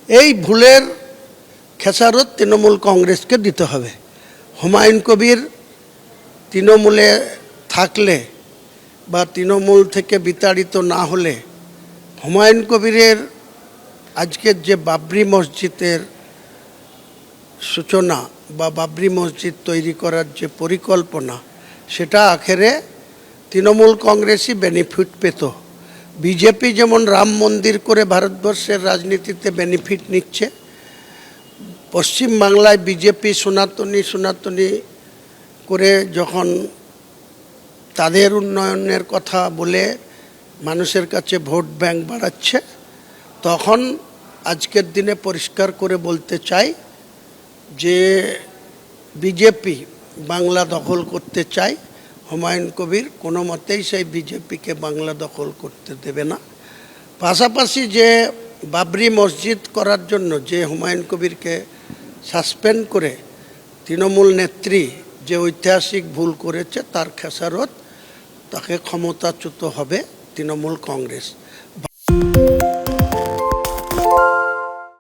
এই ভুলের খেসারত তৃণমূল কংগ্রেসকে দিতে হবে। হুমায়ুন কবির তৃণমূলে থাকলে বা তৃণমূল থেকে বিতাড়িত না হলে হুমায়ুন কবিরের আজকের যে বাবরি মসজিদের সূচনা বা বাবরি মসজিদ তৈরি করার যে পরিকল্পনা, সেটা আখেরে তৃণমূল কংগ্রেসই বেনিফিট পেত। বিজেপি যেমন রাম মন্দির করে ভারতবর্ষের রাজনীতিতে বেনিফিট নিচ্ছে, পশ্চিম বাংলায় বিজেপি সনাতনী করে যখন তাদের উন্নয়নের কথা বলে মানুষের কাছে ভোট ব্যাংক বাড়াচ্ছে, তখন আজকের দিনে পরিষ্কার করে বলতে চাই যে বিজেপি বাংলা দখল করতে চায়। হুমায়ুন কবির কোনো মতেই সেই বিজেপিকে বাংলা দখল করতে দেবে না। পাশাপাশি যে বাবরি মসজিদ করার জন্য যে হুমায়ুন কবিরকে সাসপেন্ড করে তৃণমূল নেত্রী যে ঐতিহাসিক ভুল করেছে, তার খেসারত তাকে ক্ষমতাচ্যুত হবে তৃণমূল কংগ্রেস।